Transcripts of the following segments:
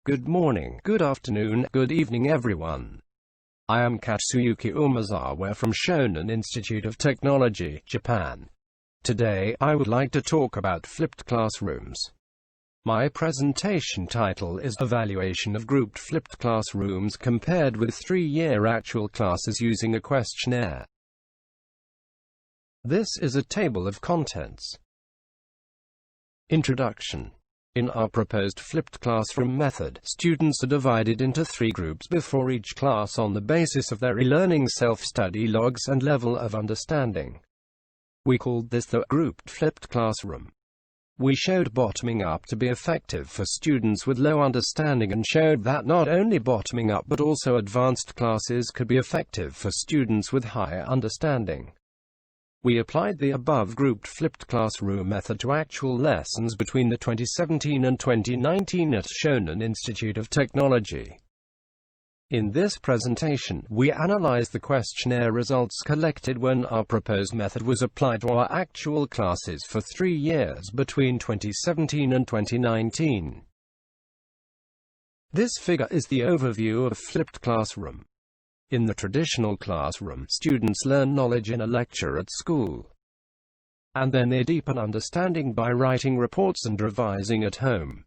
Good morning, good afternoon, good evening everyone. I am Katsuyuki Umazawa from Shonan Institute of Technology, Japan. Today, I would like to talk about flipped classrooms. My presentation title is Evaluation of Grouped Flipped Classrooms Compared with 3-Year Actual Classes Using a Questionnaire. This is a table of contents. Introduction. In our proposed flipped classroom method, students are divided into 3 groups before each class on the basis of their e-learning self-study logs and level of understanding. We called this the grouped flipped classroom. We showed bottoming up to be effective for students with low understanding and showed that not only bottoming up but also advanced classes could be effective for students with higher understanding. We applied the above grouped flipped classroom method to actual lessons between the 2017 and 2019 at Shonan Institute of Technology. In this presentation, we analyzed the questionnaire results collected when our proposed method was applied to our actual classes for 3 years between 2017 and 2019. This figure is the overview of a flipped classroom. In the traditional classroom, students learn knowledge in a lecture at school. And then they deepen understanding by writing reports and revising at home.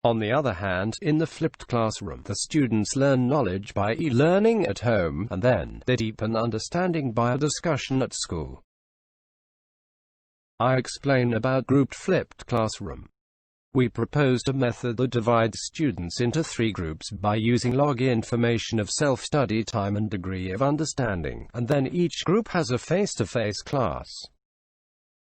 On the other hand, in the flipped classroom, the students learn knowledge by e-learning at home, and then they deepen understanding by a discussion at school. I explain about grouped flipped classroom. We proposed a method that divides students into 3 groups by using log information of self-study time and degree of understanding, and then each group has a face-to-face class.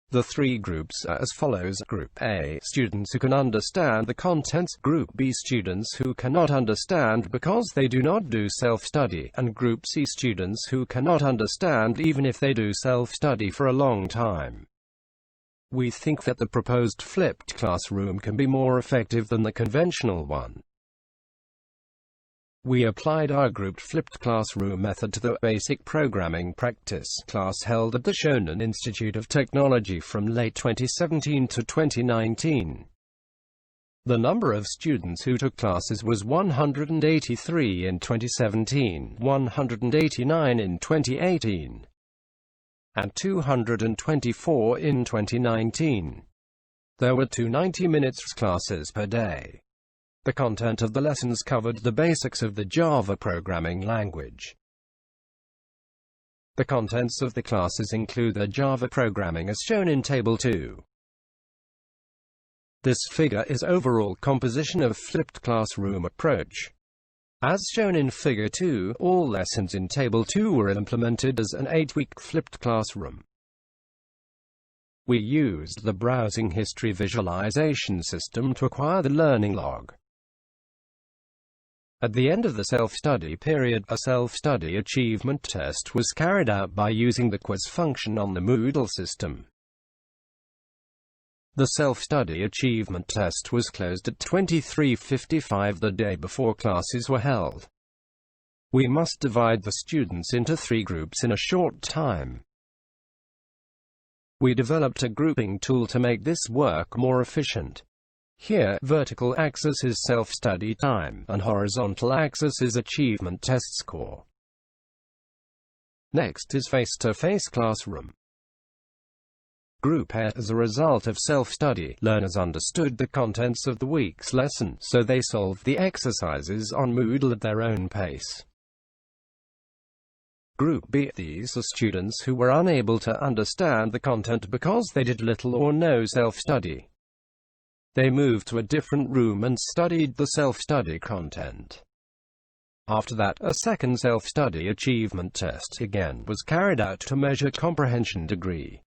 The 3 groups are as follows: Group A, students who can understand the contents; Group B, students who cannot understand because they do not do self-study; and Group C, students who cannot understand even if they do self-study for a long time. We think that the proposed flipped classroom can be more effective than the conventional one. We applied our grouped flipped classroom method to the basic programming practice class held at the Shonan Institute of Technology from late 2017 to 2019. The number of students who took classes was 183 in 2017, 189 in 2018. And 224 in 2019. There were 2 90-minute classes per day. The content of the lessons covered the basics of the Java programming language. The contents of the classes include the Java programming as shown in Table 2. This figure is overall composition of flipped classroom approach. As shown in Figure 2, all lessons in Table 2 were implemented as an 8-week flipped classroom. We used the browsing history visualization system to acquire the learning log. At the end of the self-study period, a self-study achievement test was carried out by using the quiz function on the Moodle system. The self-study achievement test was closed at 23:55 the day before classes were held. We must divide the students into 3 groups in a short time. We developed a grouping tool to make this work more efficient. Here, vertical axis is self-study time, and horizontal axis is achievement test score. Next is face-to-face classroom. Group A. As a result of self-study, learners understood the contents of the week's lesson, so they solved the exercises on Moodle at their own pace. Group B. These are students who were unable to understand the content because they did little or no self-study. They moved to a different room and studied the self-study content. After that, a second self-study achievement test again was carried out to measure comprehension degree.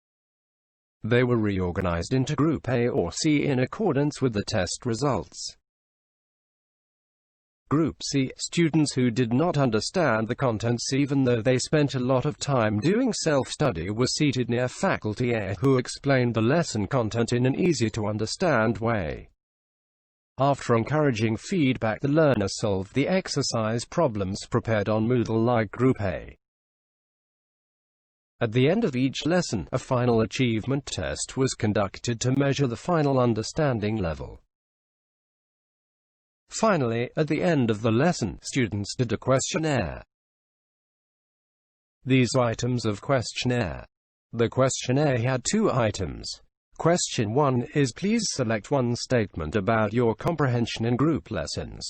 They were reorganized into Group A or C in accordance with the test results. Group C, students who did not understand the contents even though they spent a lot of time doing self-study, were seated near faculty A who explained the lesson content in an easy-to-understand way. After encouraging feedback, the learner solved the exercise problems prepared on Moodle like Group A. At the end of each lesson, a final achievement test was conducted to measure the final understanding level. Finally, at the end of the lesson, students did a questionnaire. These items of questionnaire. The questionnaire had 2 items. Question 1 is please select one statement about your comprehension in group lessons.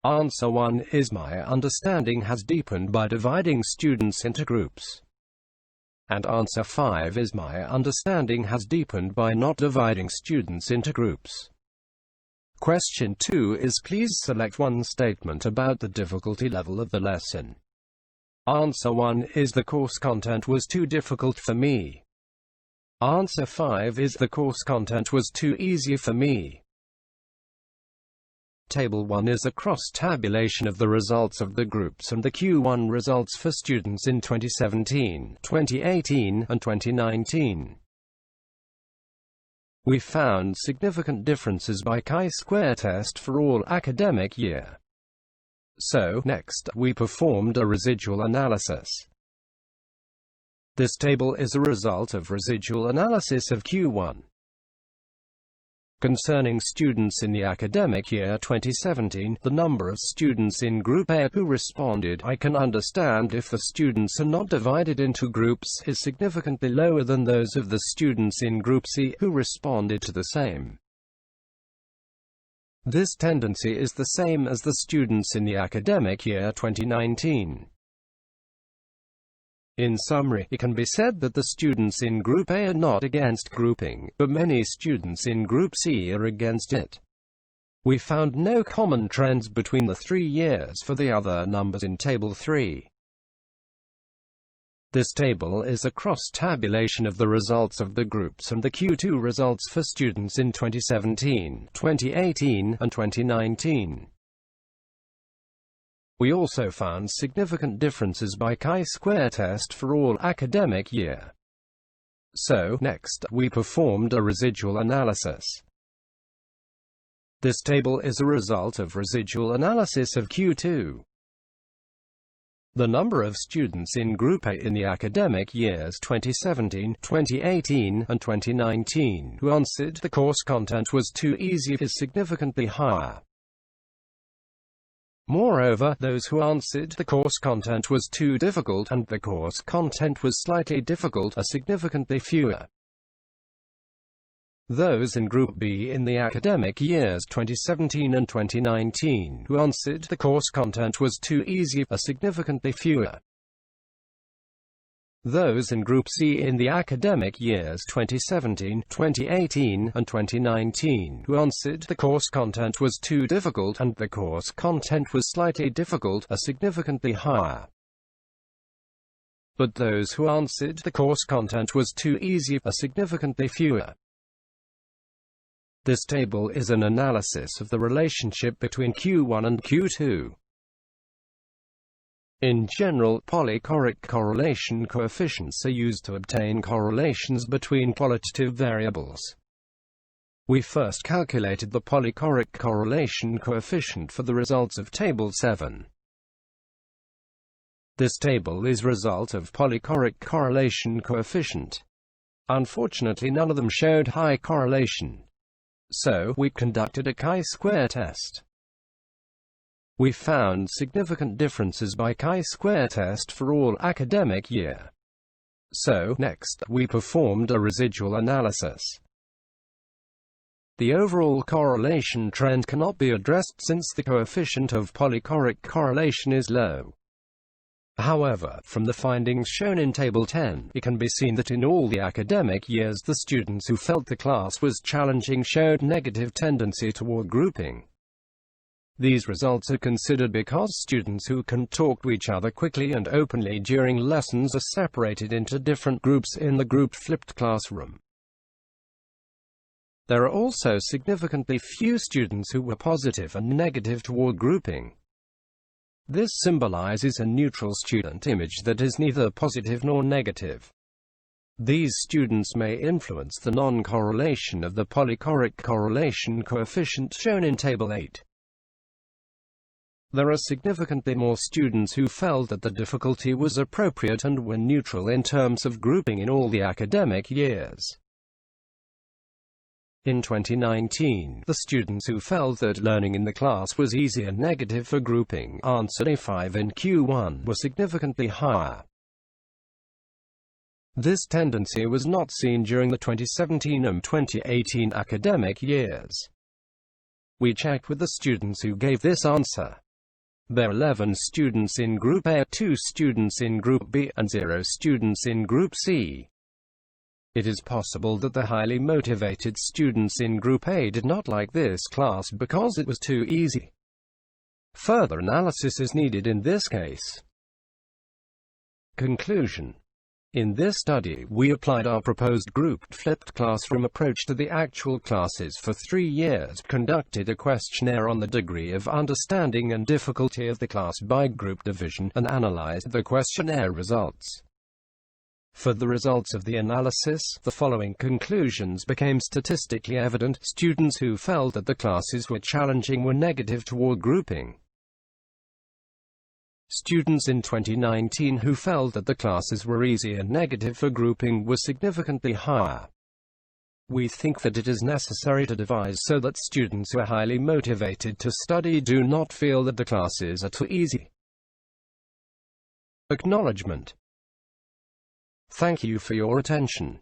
Answer 1 is my understanding has deepened by dividing students into groups. And answer 5 is my understanding has deepened by not dividing students into groups. Question 2 is please select one statement about the difficulty level of the lesson. Answer 1 is the course content was too difficult for me. Answer 5 is the course content was too easy for me. Table 1 is a cross-tabulation of the results of the groups and the Q1 results for students in 2017, 2018, and 2019. We found significant differences by chi-square test for all academic year. So, next, we performed a residual analysis. This table is a result of residual analysis of Q1. Concerning students in the academic year 2017, the number of students in Group A who responded "I can understand if the students are not divided into groups" is significantly lower than those of the students in Group C who responded to the same. This tendency is the same as the students in the academic year 2019. In summary, it can be said that the students in Group A are not against grouping, but many students in Group C are against it. We found no common trends between the 3 years for the other numbers in Table 3. This table is a cross-tabulation of the results of the groups and the Q2 results for students in 2017, 2018, and 2019. We also found significant differences by chi-square test for all academic year. So, next, we performed a residual analysis. This table is a result of residual analysis of Q2. The number of students in Group A in the academic years 2017, 2018, and 2019 who answered the course content was too easy is significantly higher. Moreover, those who answered the course content was too difficult and the course content was slightly difficult are significantly fewer. Those in Group B in the academic years 2017 and 2019 who answered the course content was too easy are significantly fewer. Those in Group C in the academic years 2017, 2018, and 2019 who answered the course content was too difficult and the course content was slightly difficult are significantly higher. But those who answered the course content was too easy are significantly fewer. This table is an analysis of the relationship between Q1 and Q2. In general, polychoric correlation coefficients are used to obtain correlations between qualitative variables. We first calculated the polychoric correlation coefficient for the results of Table 7. This table is result of polychoric correlation coefficient. Unfortunately, none of them showed high correlation. So, we conducted a chi-square test. We found significant differences by chi-square test for all academic year. So, next, we performed a residual analysis. The overall correlation trend cannot be addressed since the coefficient of polychoric correlation is low. However, from the findings shown in Table 10, it can be seen that in all the academic years the students who felt the class was challenging showed negative tendency toward grouping. These results are considered because students who can talk to each other quickly and openly during lessons are separated into different groups in the grouped flipped classroom. There are also significantly few students who were positive and negative toward grouping. This symbolizes a neutral student image that is neither positive nor negative. These students may influence the non-correlation of the polychoric correlation coefficient shown in Table 8. There are significantly more students who felt that the difficulty was appropriate and were neutral in terms of grouping in all the academic years. In 2019, the students who felt that learning in the class was easy and negative for grouping answered A5 in Q1 were significantly higher. This tendency was not seen during the 2017 and 2018 academic years. We checked with the students who gave this answer. There are 11 students in Group A, 2 students in Group B, and 0 students in Group C. It is possible that the highly motivated students in Group A did not like this class because it was too easy. Further analysis is needed in this case. Conclusion. In this study, we applied our proposed grouped flipped classroom approach to the actual classes for 3 years, conducted a questionnaire on the degree of understanding and difficulty of the class by group division, and analyzed the questionnaire results. For the results of the analysis, the following conclusions became statistically evident. Students who felt that the classes were challenging were negative toward grouping. Students in 2019 who felt that the classes were easy and negative for grouping were significantly higher. We think that it is necessary to devise so that students who are highly motivated to study do not feel that the classes are too easy. Acknowledgement. Thank you for your attention.